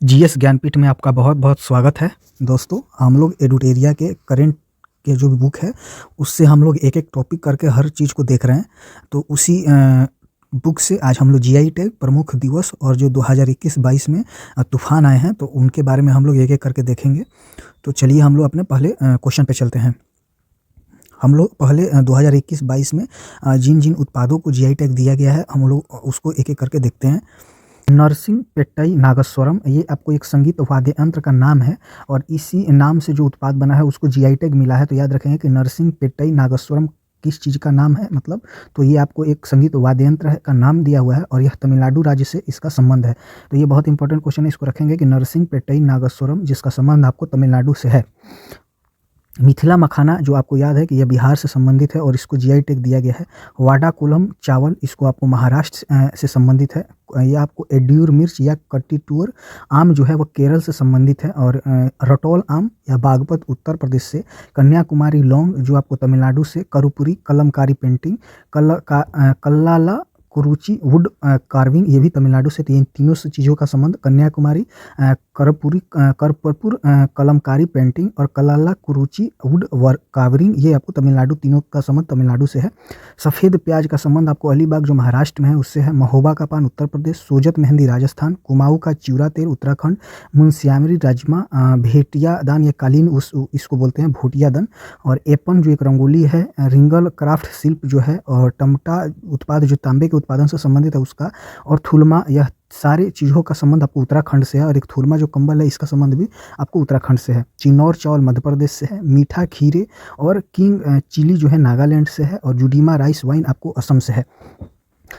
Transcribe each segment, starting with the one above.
GS Jnanpith में आपका बहुत बहुत स्वागत है। दोस्तों, हम लोग एडुटेरिया के करंट के जो बुक है उससे हम लोग एक एक टॉपिक करके हर चीज़ को देख रहे हैं। तो उसी बुक से आज हम लोग जीआई टैग प्रमुख दिवस और जो 2021-22 में तूफान आए हैं तो उनके बारे में हम लोग एक एक करके देखेंगे। तो चलिए हम लोग अपने पहले क्वेश्चन पे चलते हैं। हम लोग पहले 2021-22 में जिन जिन उत्पादों को जीआई टैग दिया गया है हम लोग उसको एक एक करके देखते हैं। नरसिंह पेट्टई नागेश्वरम, ये आपको एक संगीत वाद्य यंत्र का नाम है और इसी नाम से जो उत्पाद बना है उसको जीआई टैग मिला है। तो याद रखेंगे कि नरसिंह पेट्टई नागेश्वरम किस चीज़ का नाम है, मतलब तो ये आपको एक संगीत वाद्य यंत्र का नाम दिया हुआ है और यह तमिलनाडु राज्य से इसका संबंध है। तो ये बहुत इंपॉर्टेंट क्वेश्चन है, इसको रखेंगे कि नरसिंह पेट्टई नागेश्वरम जिसका संबंध आपको तमिलनाडु से है। मिथिला मखाना जो आपको याद है कि यह बिहार से संबंधित है और इसको जीआई टैग दिया गया है। वाडाकोलम चावल, इसको आपको महाराष्ट्र से संबंधित है। यह आपको एड्यूर मिर्च या कट्टीटूर आम जो है वह केरल से संबंधित है। और रटोल आम या बागपत उत्तर प्रदेश से। कन्याकुमारी लौंग जो आपको तमिलनाडु से। करुपुरी कलमकारी पेंटिंग, कल्लाला कुरुचि वुड कार्विंग, ये भी तमिलनाडु से। तीन तीनों से चीज़ों का संबंध कन्याकुमारी, करपुर कलमकारी पेंटिंग और कलाला कुरुचि वुड वर्क कार्विंग, ये आपको तमिलनाडु, तीनों का संबंध तमिलनाडु से है। सफ़ेद प्याज का संबंध आपको अलीबाग जो महाराष्ट्र में है उससे है। महोबा का पान उत्तर प्रदेश। सोजत मेहंदी राजस्थान। कुमाऊँ का चिवड़ा तेल उत्तराखंड। मुनस्यामरी राजमा भेटिया दान या कालीन इसको बोलते हैं भोटिया दान। और एपन जो एक रंगोली है। रिंगल क्राफ्ट शिल्प जो है। और टमटा उत्पाद जो तांबे के उत्पादन से संबंधित है उसका। और थुलमा, यह सारी चीज़ों का संबंध आपको उत्तराखंड से है। और एक थुलमा जो कंबल है इसका संबंध भी आपको उत्तराखंड से है। चिन्नौर चावल मध्य प्रदेश से है। मीठा खीरे और किंग चिली जो है नागालैंड से है। और जुडीमा राइस वाइन आपको असम से है।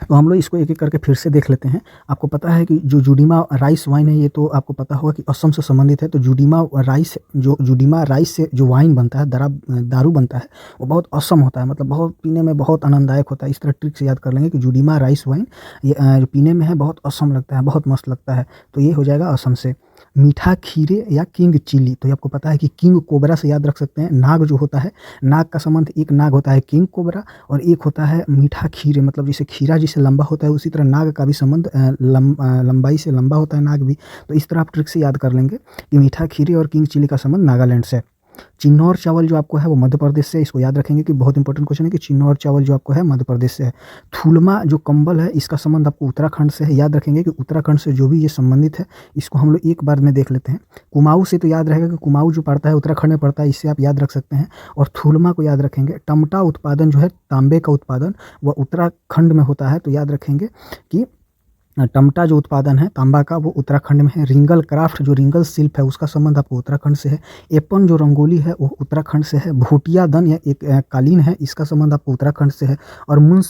तो हम लोग इसको एक एक करके फिर से देख लेते हैं। आपको पता है कि जो जुडीमा राइस वाइन है ये तो आपको पता होगा कि असम से संबंधित है। तो जुडीमा राइस से जो वाइन बनता है, दारू बनता है, वो बहुत असम होता है, मतलब बहुत पीने में बहुत आनंददायक होता है। इस तरह ट्रिक से याद कर लेंगे कि जुडीमा राइस वाइन ये जो पीने में है बहुत असम लगता है, बहुत मस्त लगता है। तो ये हो जाएगा असम से। मीठा खीरे या किंग चिली, तो ये आपको पता है कि किंग कोबरा से याद रख सकते हैं। नाग जो होता है, नाग का संबंध, एक नाग होता है किंग कोबरा और एक होता है मीठा खीरे, मतलब जैसे खीरा जिससे लंबा होता है उसी तरह नाग का भी संबंध लंबाई से लंबा होता है नाग भी। तो इस तरह आप ट्रिक से याद कर लेंगे कि मीठा खीरे और किंग चिली का संबंध नागालैंड से है। चिन्नौर चावल जो आपको है वो मध्य प्रदेश से। इसको याद रखेंगे कि बहुत इंपॉर्टेंट क्वेश्चन है कि चिन्नौर चावल जो आपको है मध्य प्रदेश से है। थुलमा जो कंबल है इसका संबंध आपको उत्तराखंड से है। याद रखेंगे कि उत्तराखंड से जो भी ये संबंधित है इसको हम लोग एक बार में देख लेते हैं। कुमाऊँ से तो याद रहेगा कि कुमाऊँ जो पड़ता है उत्तराखंड में पड़ता है, इससे आप याद रख सकते हैं। और थुलमा को याद रखेंगे। टमटा उत्पादन जो है तांबे का उत्पादन वह उत्तराखंड में होता है, तो याद रखेंगे कि टमटा जो उत्पादन है तांबा का वो उत्तराखंड में है। रिंगल क्राफ्ट जो रिंगल शिल्प है उसका संबंध आपको उत्तराखंड से है। एपन जो रंगोली है वो उत्तराखंड से है। भोटिया दन या एक कालीन है, इसका संबंध आपको उत्तराखंड से है। और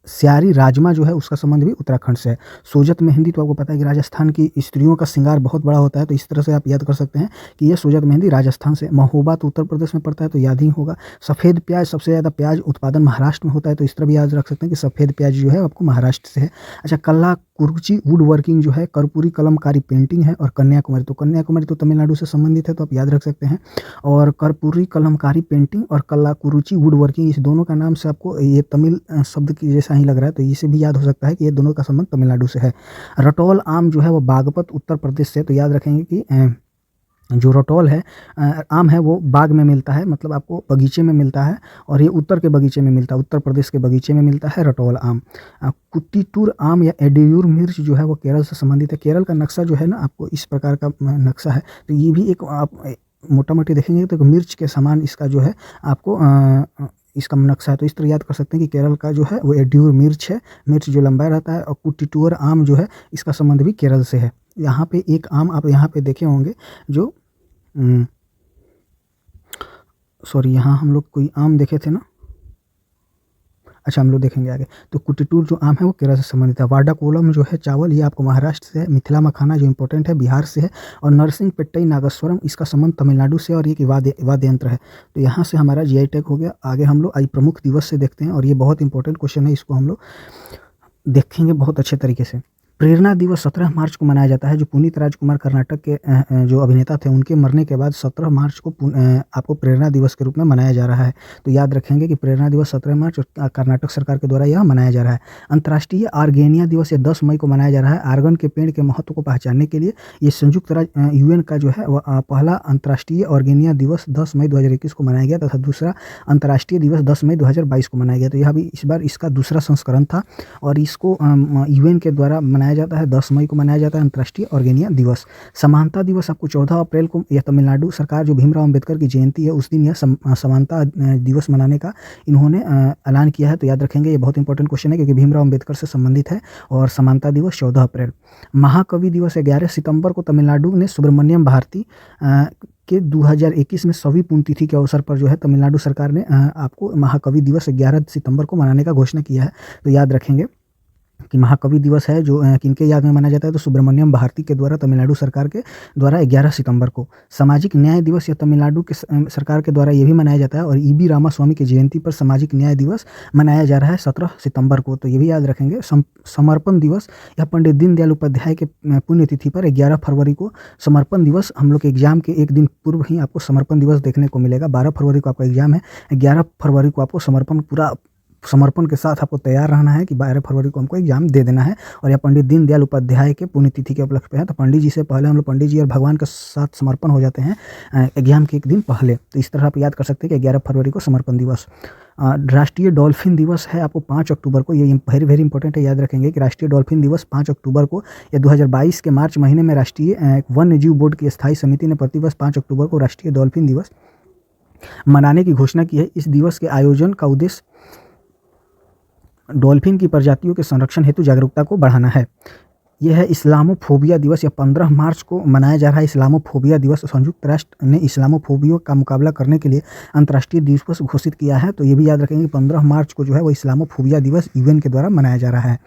स्यारी राजमा जो है उसका संबंध भी उत्तराखंड से है। सोजत मेहंदी तो आपको पता है कि राजस्थान की स्त्रियों का श्रृंगार बहुत बड़ा होता है, तो इस तरह से आप याद कर सकते हैं कि ये सोजत मेहंदी राजस्थान से। महोबा तो उत्तर प्रदेश में पड़ता है, तो याद ही होगा। सफ़ेद प्याज, सबसे ज़्यादा प्याज उत्पादन महाराष्ट्र में होता है, तो इस तरह भी याद रख सकते हैं कि सफ़ेद प्याज जो है आपको महाराष्ट्र से है। अच्छा, कल्ला कुरुचि वुड वर्किंग जो है। कर्पूरी कलमकारी पेंटिंग है। और कन्याकुमारी, तो कन्याकुमारी तो तमिलनाडु से संबंधित है, तो आप याद रख सकते हैं। और कर्पूरी कलमकारी पेंटिंग और कल्ला कुरुचि वुड वर्किंग, इस दोनों का नाम से आपको ये तमिल शब्द की जैसा ही लग रहा है, तो इसे भी याद हो सकता है कि ये दोनों का संबंध तमिलनाडु से है। रटोल आम जो है वो बागपत उत्तर प्रदेश से, तो याद रखेंगे कि जो रटोल है आम है वो बाग में मिलता है, मतलब आपको बगीचे में मिलता है। और ये उत्तर के बगीचे में मिलता है, उत्तर प्रदेश के बगीचे में मिलता है रटोल आम। कुट्टीटूर आम या एड्यूर मिर्च जो है वो केरल से संबंधित है। केरल का नक्शा जो है ना आपको इस प्रकार का नक्शा है, तो ये भी एक आप मोटा मोटी देखेंगे तो मिर्च के समान इसका जो है आपको इसका नक्शा है। तो इस तरह याद कर सकते हैं कि केरल का जो है वो एड्यूर मिर्च है, मिर्च जो लंबा रहता है। और कुट्टीटूर आम जो है इसका संबंध भी केरल से है। यहाँ पे एक आम आप यहाँ पे देखे होंगे जो सॉरी, यहाँ हम लोग कोई आम देखे थे ना। अच्छा, हम लोग देखेंगे आगे। तो कुट्टीटूर जो आम है वो केरल से संबंधित है। वाडाकोलम जो है चावल, ये आपको महाराष्ट्र से है। मिथिला मखाना जो इंपॉर्टेंट है बिहार से है। और नरसिंह पेट्टई नागेश्वरम, इसका संबंध तमिलनाडु से और ये वाद्य यंत्र है। तो यहाँ से हमारा जीआई टैग हो गया। आगे हम लोग आई प्रमुख दिवस से देखते हैं और ये बहुत इंपॉर्टेंट क्वेश्चन है, इसको हम लोग देखेंगे बहुत अच्छे तरीके से। प्रेरणा दिवस 17 मार्च को मनाया जाता है। जो पुनीत राजकुमार कर्नाटक के जो अभिनेता थे, उनके मरने के बाद 17 मार्च को आपको प्रेरणा दिवस के रूप में मनाया जा रहा है। तो याद रखेंगे कि प्रेरणा दिवस 17 मार्च और कर्नाटक सरकार के द्वारा यह मनाया जा रहा है। अंतर्राष्ट्रीय आर्गेनिया दिवस ये 10 मई को मनाया जा रहा है। आर्गन के पेड़ के महत्व को पहचानने के लिए ये संयुक्त राज्य यूएन का जो है पहला अंतर्राष्ट्रीय आर्गेनिया दिवस 10 मई 2021 को मनाया गया तथा दूसरा अंतर्राष्ट्रीय दिवस 10 मई 2022 को मनाया गया। तो यह भी इस बार इसका दूसरा संस्करण था और इसको यूएन के द्वारा मनाया जाता है। 10 मई को मनाया जाता है अंतर्राष्ट्रीय आर्गेनिया दिवस। समानता दिवस आपको 14 अप्रैल को यह तमिलनाडु सरकार जो भीमराव अंबेडकर की जयंती है उस दिन यह समानता दिवस मनाने का इन्होंने ऐलान किया है। तो याद रखेंगे, ये बहुत इंपॉर्टेंट क्वेश्चन है क्योंकि भीमराव अंबेडकर से संबंधित है। और समानता दिवस 14 अप्रैल। महाकवि दिवस 11 सितंबर को तमिलनाडु ने सुब्रमण्यम भारती के 2021 में सवी पुण्यतिथि के अवसर पर जो है तमिलनाडु सरकार ने आपको महाकवि दिवस 11 सितंबर को मनाने का घोषणा किया है। तो याद रखेंगे कि महाकवि दिवस है जो किनके याद में मनाया जाता है, तो सुब्रमण्यम भारती के द्वारा तमिलनाडु सरकार के द्वारा 11 सितंबर को। सामाजिक न्याय दिवस या तमिलनाडु के सरकार के द्वारा ये भी मनाया जाता है और ईबी रामास्वामी की जयंती पर सामाजिक न्याय दिवस मनाया जा रहा है 17 सितंबर को। तो ये भी याद रखेंगे। समर्पण दिवस या पंडित दीनदयाल उपाध्याय के पुण्यतिथि पर 11 फरवरी को समर्पण दिवस, हम लोग के एग्जाम के एक दिन पूर्व ही आपको समर्पण दिवस देखने को मिलेगा। 12 फरवरी को आपका एग्जाम है, 11 फरवरी को आपको समर्पण के साथ आपको तैयार रहना है कि 12 फरवरी को हमको एग्जाम दे देना है। और यह पंडित दीनदयाल उपाध्याय के पुण्यतिथि के उपलक्ष्य पे है। तो पंडित जी से पहले हम लोग पंडित जी और भगवान के साथ समर्पण हो जाते हैं एग्जाम के एक दिन पहले। तो इस तरह आप याद कर सकते हैं कि 11 फरवरी को समर्पण दिवस। राष्ट्रीय डॉल्फिन दिवस है आपको 5 अक्टूबर को। ये वेरी वेरी इंपॉर्टेंट है, याद रखेंगे कि राष्ट्रीय डॉल्फिन दिवस 5 अक्टूबर को। यह 2022 के मार्च महीने में राष्ट्रीय वन्य जीव बोर्ड की स्थायी समिति ने प्रतिवर्ष 5 अक्टूबर को राष्ट्रीय डॉल्फिन दिवस मनाने की घोषणा की है। इस दिवस के आयोजन का उद्देश्य डॉल्फिन की प्रजातियों के संरक्षण हेतु जागरूकता को बढ़ाना है। यह है इस्लामोफोबिया दिवस। यह 15 मार्च को मनाया जा रहा है। इस्लामोफोबिया दिवस संयुक्त राष्ट्र ने इस्लामोफोबिया का मुकाबला करने के लिए अंतर्राष्ट्रीय दिवस घोषित किया है। तो ये भी याद रखेंगे कि 15 मार्च को जो है वो इस्लामोफोबिया दिवस यूएन के द्वारा मनाया जा रहा है।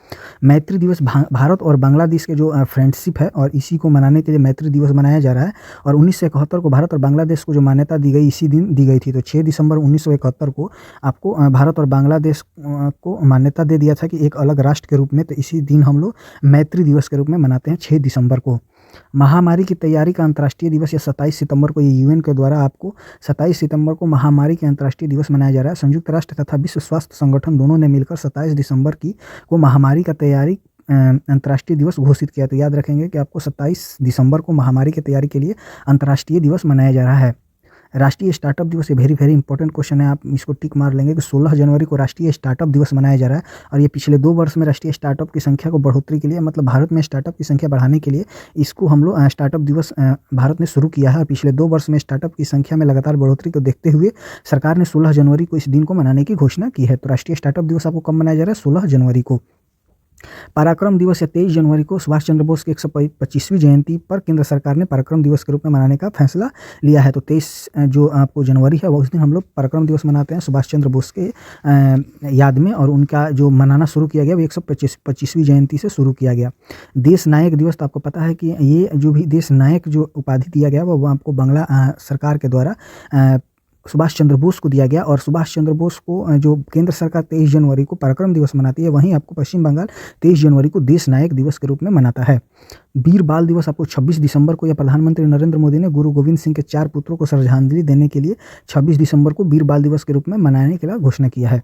मैत्री दिवस भारत और बांग्लादेश के जो फ्रेंडशिप है और इसी को मनाने के लिए मैत्री दिवस मनाया जा रहा है। और 1971 को भारत और बांग्लादेश को जो मान्यता दी गई इसी दिन दी गई थी। तो 6 दिसंबर 1971 को आपको भारत और बांग्लादेश को मान्यता दे दिया था कि एक अलग राष्ट्र के रूप में। तो इसी दिन हम लोग मैत्री दिवस के रूप में मनाते हैं 6 दिसंबर को। महामारी की तैयारी का अंतर्राष्ट्रीय दिवस या 27 सितंबर को ये यूएन के द्वारा आपको 27 सितंबर को महामारी के अंतर्राष्ट्रीय दिवस मनाया जा रहा है। संयुक्त राष्ट्र तथा विश्व स्वास्थ्य संगठन दोनों ने मिलकर 27 दिसंबर को महामारी का तैयारी अंतर्राष्ट्रीय दिवस घोषित किया। तो याद रखेंगे कि आपको 27 दिसंबर को महामारी की तैयारी के लिए अंतर्राष्ट्रीय दिवस मनाया जा रहा है। राष्ट्रीय स्टार्टअप दिवस, ये वेरी वेरी इंपॉर्टेंट क्वेश्चन है, आप इसको टिक मार लेंगे कि 16 जनवरी को राष्ट्रीय स्टार्टअप दिवस मनाया जा रहा है। और ये पिछले 2 वर्ष में राष्ट्रीय स्टार्टअप की संख्या को बढ़ोतरी के लिए, मतलब भारत में स्टार्टअप की संख्या बढ़ाने के लिए इसको हम लोग स्टार्टअप दिवस भारत ने शुरू किया है। और पिछले 2 वर्ष में स्टार्टअप की संख्या में लगातार बढ़ोतरी को देखते हुए सरकार ने 16 जनवरी को इस दिन को मनाने की घोषणा की है। तो राष्ट्रीय स्टार्टअप दिवस आपको कब मनाया जा रहा है? 16 जनवरी को। पराक्रम दिवस या 23 जनवरी को सुभाष चंद्र बोस की 125वीं जयंती पर केंद्र सरकार ने पराक्रम दिवस के रूप में मनाने का फैसला लिया है। तो 23 जो आपको जनवरी है वो उस दिन हम लोग पराक्रम दिवस मनाते हैं सुभाष चंद्र बोस के याद में। और उनका जो मनाना शुरू किया गया वो 125वीं जयंती से शुरू किया गया। देश नायक दिवस, तो आपको पता है कि ये जो भी देश नायक जो उपाधि दिया गया वो आपको बांग्ला सरकार के द्वारा सुभाष चंद्र बोस को दिया गया। और सुभाष चंद्र बोस को जो केंद्र सरकार 23 जनवरी को पराक्रम दिवस मनाती है, वहीं आपको पश्चिम बंगाल 23 जनवरी को देश नायक दिवस के रूप में मनाता है। वीर बाल दिवस आपको 26 दिसंबर को, या प्रधानमंत्री नरेंद्र मोदी ने गुरु गोविंद सिंह के 4 पुत्रों को श्रद्धांजलि देने के लिए 26 दिसंबर को वीर बाल दिवस के रूप में मनाने के लिए घोषणा किया है।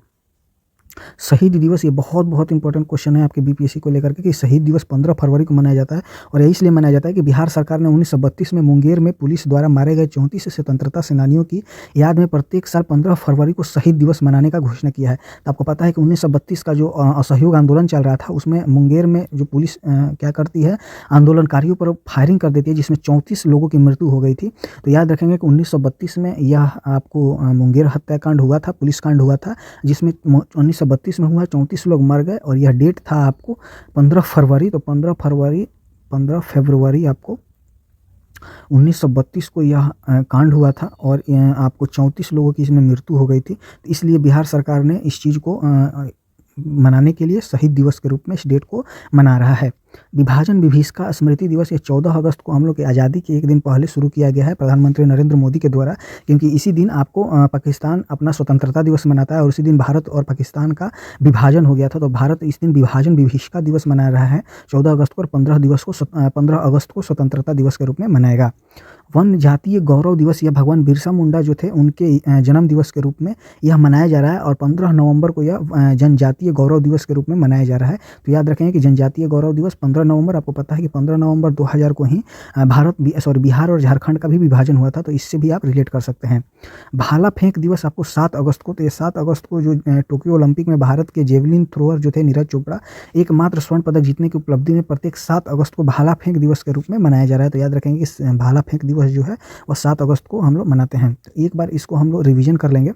शहीद दिवस, ये बहुत बहुत इंपॉर्टेंट क्वेश्चन है आपके बीपीएससी को लेकर के कि शहीद दिवस 15 फरवरी को मनाया जाता है। और यही इसलिए मनाया जाता है कि बिहार सरकार ने 1932 में मुंगेर में पुलिस द्वारा मारे गए 34 स्वतंत्रता सेनानियों की याद में प्रत्येक साल 15 फरवरी को शहीद दिवस मनाने का घोषणा किया है। तो आपको पता है कि 1932 का जो असहयोग आंदोलन चल रहा था उसमें मुंगेर में जो पुलिस क्या करती है, आंदोलनकारियों पर फायरिंग कर देती है, जिसमें 34 लोगों की मृत्यु हो गई थी। तो याद रखेंगे कि 1932 में यह आपको मुंगेर हत्याकांड हुआ था, पुलिस कांड हुआ था, जिसमें 1932 में हुआ 34 लोग मर गए। और यह डेट था आपको 15 फरवरी। तो 15 फरवरी आपको 1932 को यह कांड हुआ था और आपको 34 लोगों की इसमें मृत्यु हो गई थी। तो इसलिए बिहार सरकार ने इस चीज़ को मनाने के लिए शहीद दिवस के रूप में इस डेट को मना रहा है। विभाजन विभीषिका स्मृति दिवस ये 14 अगस्त को हम लोग की आज़ादी के एक दिन पहले शुरू किया गया है प्रधानमंत्री नरेंद्र मोदी के द्वारा, क्योंकि इसी दिन आपको पाकिस्तान अपना स्वतंत्रता दिवस मनाता है और उसी दिन भारत और पाकिस्तान का विभाजन हो गया था। तो भारत इस दिन विभाजन विभीषिका दिवस मना रहा है 14 अगस्त को, और 15 अगस्त को स्वतंत्रता दिवस के रूप में मनाएगा। वन जातीय गौरव दिवस, यह भगवान बिरसा मुंडा जो थे उनके जन्म दिवस के रूप में यह मनाया जा रहा है, और 15 नवंबर को यह जनजातीय गौरव दिवस के रूप में मनाया जा रहा है। तो याद रखें कि जनजातीय गौरव दिवस 15 नवंबर, आपको पता है कि 15 नवंबर 2000 को ही बिहार और झारखंड का भी विभाजन हुआ था, तो इससे भी आप रिलेट कर सकते हैं। भाला फेंक दिवस आपको 7 अगस्त को, तो ये 7 अगस्त को जो टोक्यो ओलंपिक में भारत के जेवलिन थ्रोअर जो थे नीरज चोपड़ा, एकमात्र स्वर्ण पदक जीतने की उपलब्धि में प्रत्येक 7 अगस्त को भाला फेंक दिवस के रूप में मनाया जा रहा है। तो याद रखेंगे कि भाला फेंक दिवस जो है वह 7 अगस्त को हम लोग मनाते हैं। तो एक बार इसको हम लोग रिवीजन कर लेंगे,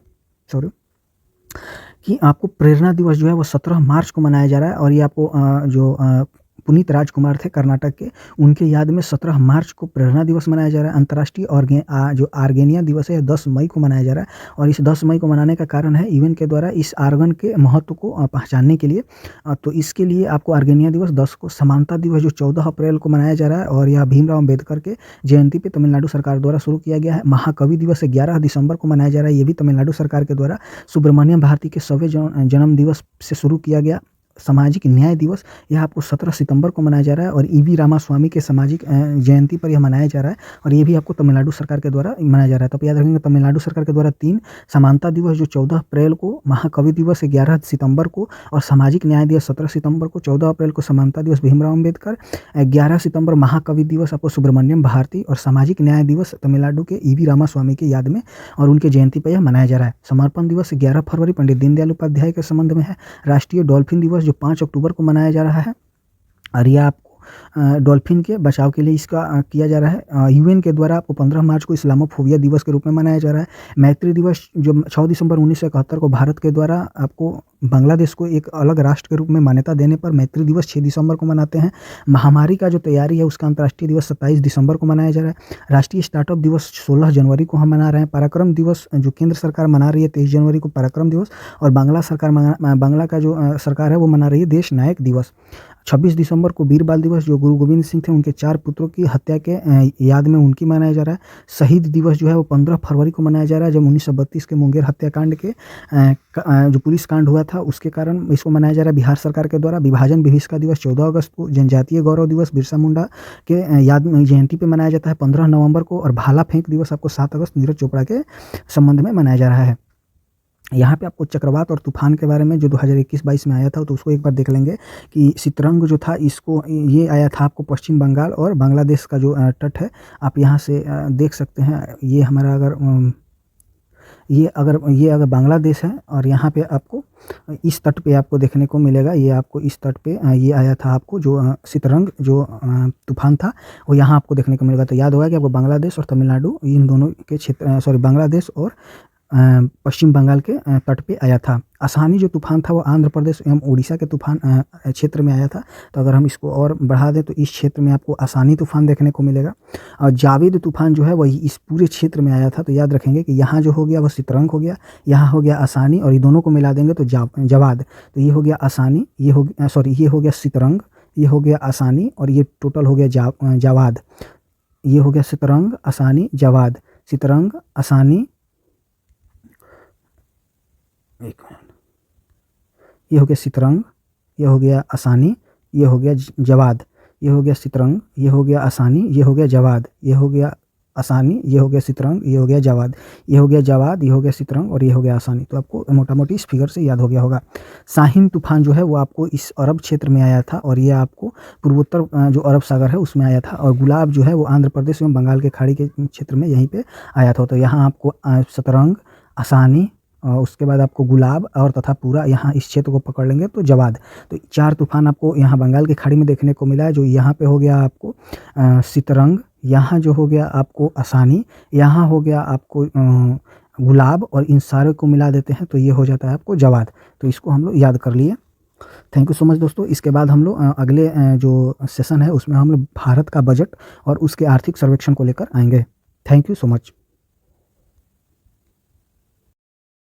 कि आपको प्रेरणा दिवस जो है वो 17 मार्च को मनाया जा रहा है, और ये आपको पुनीत राजकुमार थे कर्नाटक के, उनके याद में 17 मार्च को प्रेरणा दिवस मनाया जा रहा है। अंतर्राष्ट्रीय जो आर्गेनिया दिवस है 10 मई को मनाया जा रहा है, और इस 10 मई को मनाने का कारण है यूएन के द्वारा इस आर्गन के महत्व को पहचानने के लिए। तो इसके लिए आपको आर्गेनिया दिवस 10 को, समानता दिवस जो 14 अप्रैल को मनाया जा रहा है, और यह भीमराव अम्बेडकर के जयंती पे तमिलनाडु सरकार द्वारा शुरू किया गया है। महाकवि दिवस 11 दिसंबर को मनाया जा रहा है, ये भी तमिलनाडु सरकार के द्वारा सुब्रमण्यम भारती के 100वें जन्म दिवस से शुरू किया गया। सामाजिक न्याय दिवस यह आपको 17 सितंबर को मनाया जा रहा है, और ईवी रामास्वामी के सामाजिक जयंती पर यह मनाया जा रहा है, और ये भी आपको तमिलनाडु सरकार के द्वारा मनाया जा रहा है। तो याद रखेंगे तमिलनाडु सरकार के द्वारा 3 समानता दिवस जो 14 अप्रैल को, महाकवि दिवस 11 सितंबर को, और सामाजिक न्याय दिवस 17 सितंबर को, 14 अप्रैल को समानता दिवस भीमराव अम्बेडकर, 11 सितंबर महाकवि दिवस आपको सुब्रमण्यम भारती, और सामाजिक न्याय दिवस तमिलनाडु के ईवी रामास्वामी के याद में और उनके जयंती पर यह मनाया जा रहा है। समर्पण दिवस 11 फरवरी पंडित दीनदयाल उपाध्याय के संबंध में है। राष्ट्रीय डॉल्फिन दिवस जो 5 अक्टूबर को मनाया जा रहा है, और यह आपको डॉल्फिन के बचाव के लिए इसका किया जा रहा है। यूएन के द्वारा आपको 15 मार्च को इस्लामोफोबिया दिवस के रूप में मनाया जा रहा है। मैत्री दिवस जो 6 दिसंबर 1971 को भारत के द्वारा आपको बांग्लादेश को एक अलग राष्ट्र के रूप में मान्यता देने पर मैत्री दिवस 6 दिसंबर को मनाते हैं। महामारी का जो तैयारी है उसका अंतर्राष्ट्रीय दिवस 27 दिसंबर को मनाया जा रहा है। राष्ट्रीय स्टार्टअप दिवस 16 जनवरी को हम मना रहे हैं। पराक्रम दिवस जो केंद्र सरकार मना रही है 23 जनवरी को पराक्रम दिवस, और बांग्ला का जो सरकार है वो मना रही है देश नायक दिवस। 26 दिसंबर को वीर बाल दिवस जो गुरु गोविंद सिंह थे उनके 4 पुत्रों की हत्या के याद में उनकी मनाया जा रहा है। शहीद दिवस जो है वो 15 फरवरी को मनाया जा रहा है, जब 1932 के मुंगेर हत्याकांड के जो पुलिस कांड हुआ था उसके कारण इसको मनाया जा रहा है बिहार सरकार के द्वारा। विभाजन विभीषिका दिवस 14 अगस्त को। जनजातीय गौरव दिवस बिरसा मुंडा के याद में जयंती पे मनाया जाता है 15 नवंबर को, और भाला फेंक दिवस आपको 7 अगस्त नीरज चोपड़ा के संबंध में मनाया जा रहा है। यहाँ पे आपको चक्रवात और तूफान के बारे में जो 2021-22 में आया था तो उसको एक बार देख लेंगे कि सितरंग जो था इसको ये आया था आपको पश्चिम बंगाल और बांग्लादेश का जो तट है आप यहाँ से देख सकते हैं। ये हमारा अगर बांग्लादेश है और यहाँ पे आपको इस तट पे आपको देखने को मिलेगा, ये आपको इस तट पे ये आया था आपको जो सितरंग जो तूफान था वो यहाँ आपको देखने को मिलेगा। तो याद होगा कि आपको बांग्लादेश और तमिलनाडु इन दोनों के क्षेत्र बांग्लादेश और पश्चिम बंगाल के तट पे आया था। आसानी जो तूफान था वो आंध्र प्रदेश एवं उड़ीसा के तूफान क्षेत्र में आया था। तो अगर हम इसको और बढ़ा दें तो इस क्षेत्र में आपको आसानी तूफान देखने को मिलेगा, और जावेद तूफान जो है वही इस पूरे क्षेत्र में आया था। तो याद रखेंगे कि यहाँ जो हो गया वो सितरंग हो गया, यहाँ हो गया आसानी, और ये दोनों को मिला देंगे तो जवाद। तो ये हो गया आसानी, ये हो गया सितरंग, ये हो गया आसानी, और ये टोटल हो गया जवाद। ये हो गया सितरंग आसानी जवाद, सितरंग आसानी, एक मिनट, ये हो गया सितरंग, ये हो गया आसानी, ये हो गया जवाद, ये हो गया सितरंग, ये हो गया आसानी, ये हो गया जवाद, ये हो गया आसानी, ये हो गया सितरंग, ये हो गया जवाद, ये हो गया जवाद, ये हो गया सितरंग, और ये हो गया आसानी। तो आपको मोटा मोटी इस फिगर से याद हो गया होगा। शाहीन तूफान जो है वो आपको इस अरब क्षेत्र में आया था, और ये आपको पूर्वोत्तर जो अरब सागर है उसमें आया था। और गुलाब जो है वो आंध्र प्रदेश एवं बंगाल के खाड़ी के क्षेत्र में यहीं पर आया था। तो यहाँ आपको सितरंग, आसानी, और उसके बाद आपको गुलाब और तथा पूरा यहाँ इस क्षेत्र को पकड़ लेंगे तो जवाद। तो 4 तूफान आपको यहाँ बंगाल की खाड़ी में देखने को मिला है। जो यहाँ पे हो गया आपको सितरंग, यहाँ जो हो गया आपको आसानी, यहाँ हो गया आपको गुलाब, और इन सारे को मिला देते हैं तो ये हो जाता है आपको जवाद। तो इसको हम लोग याद कर लिए। थैंक यू सो मच दोस्तों। इसके बाद हम लोग अगले जो सेशन है उसमें हम लोग भारत का बजट और उसके आर्थिक सर्वेक्षण को लेकर आएंगे। Thank you so much.